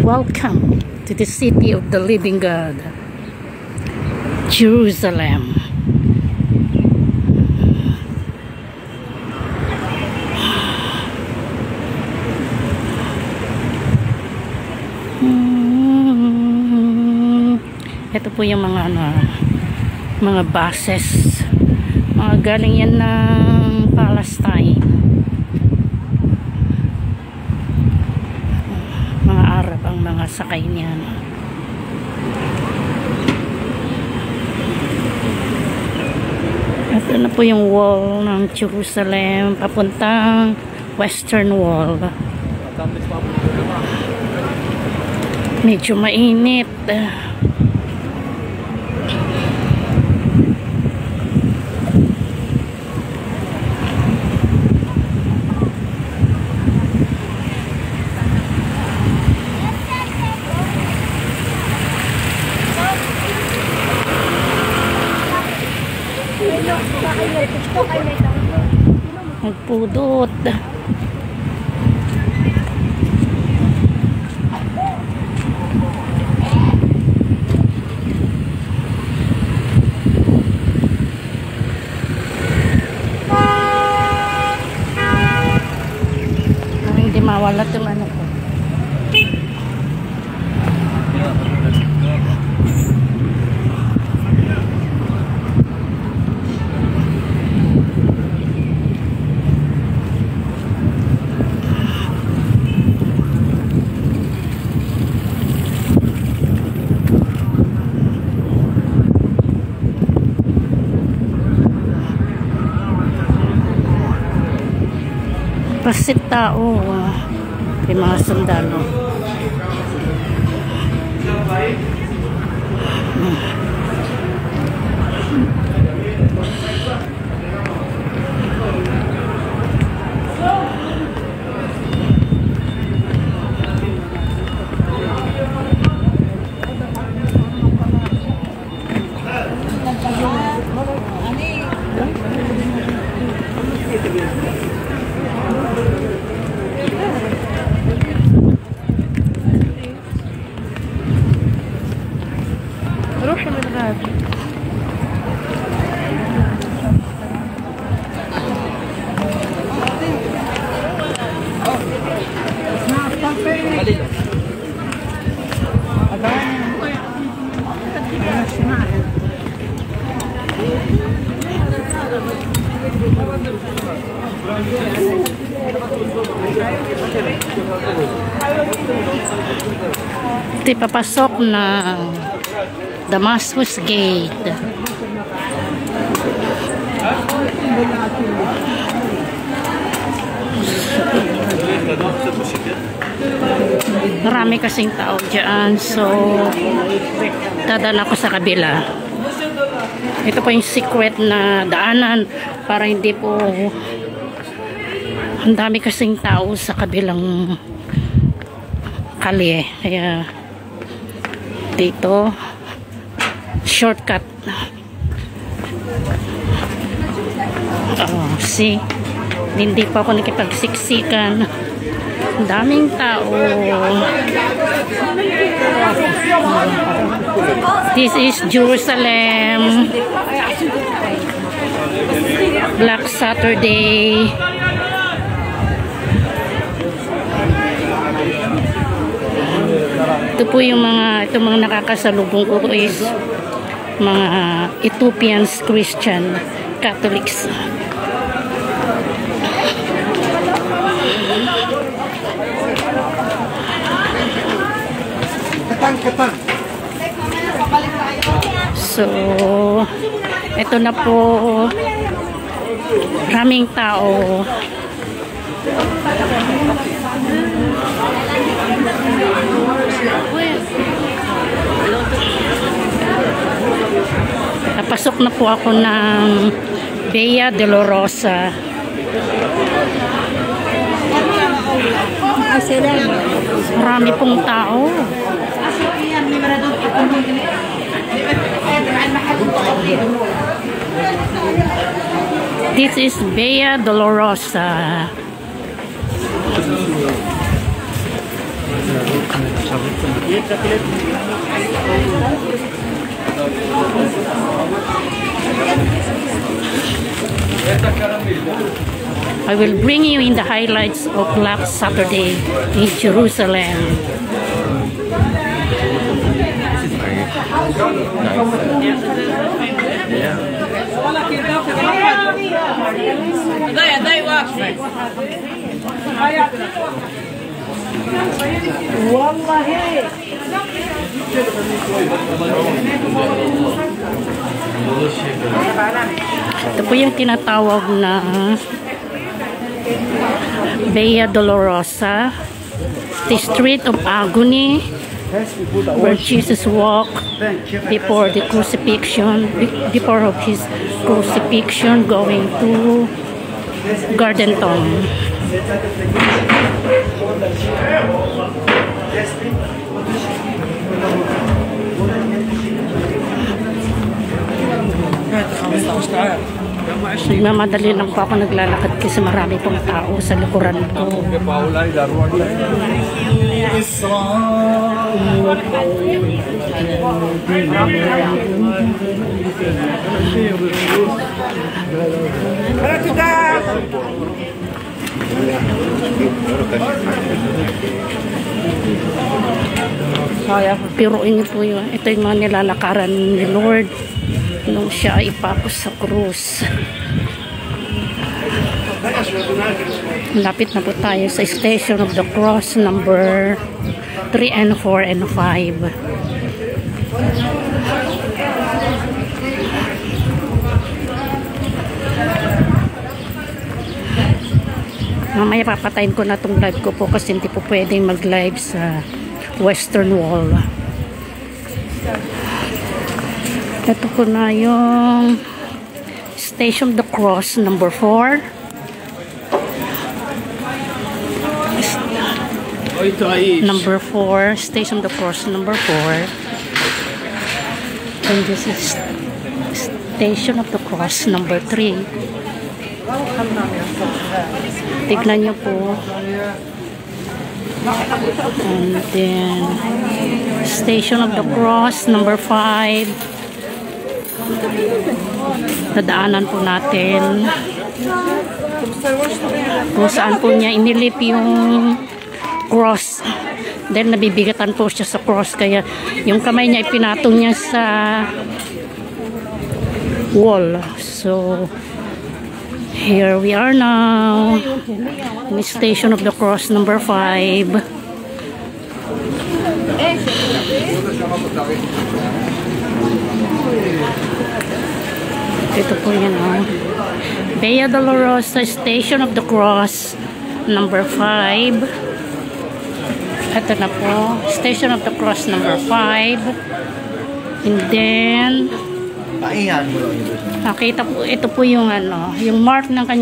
Welcome to the city of the living God, Jerusalem. Ito po yung mga buses, mga galing yan ng Palestine, mga Arab ang mga sakay niyan. Ito na po yung wall ng Jerusalem papuntang Western Wall. Medyo mainit. Nagpudot. Hindi mawala itong ano ko. Pasit tao, may mga sundalo. روحي من غاد Ito papasok na Damascus Gate. Marami kasing tao dyan, so dadala ko sa kabila. Ito po yung secret na daanan para hindi po ang dami kasing tao sa kabilang kalye. Kaya dito shortcut. Oh, see? Hindi pa ako nakipagsiksikan. Ang daming tao. This is Jerusalem. Black Saturday. Ito po yung mga nakakasalubong ko is mga Ethiopians, Christian, Catholics. So, ito na po, maraming tao. Napasok na po ako ng Via Dolorosa. Marami pong tao. This is Via Dolorosa. I will bring you in the highlights of Black Saturday in Jerusalem. Ito po yung tinatawag na Via Dolorosa, the street of agony, where Jesus walked before the crucifixion, before of his crucifixion, going to Garden Tomb. Nagmamadali lang po ako naglalakad kasi marami pong tao sa likuran ko. Piruin niyo po yun. Ito yung mga nilalakaran ni Lord nung siya ipapos sa krus. Lapit na po tayo sa Station of the Cross number 3 and 4 and 5. Mamaya papatayin ko na itong live ko po kasi hindi po pwedeng mag-live sa Western Wall. Ito po na yung Station of the Cross number 4. Number 4, Station of the Cross number 4. And this is Station of the Cross number 3. Tignan nyo po. And then Station of the Cross number 5. Nadaanan po natin kung saan po niya inilip yung cross. Then nabibigatan po siya sa cross, kaya yung kamay niya ipinatong niya sa wall. So here we are now in the Station of the Cross number 5. Ito po yun, Via Dolorosa, Station of the Cross number 5. Ito na po, Station of the Cross number 5. And then nakita po, ito po yung yung mark ng kanya.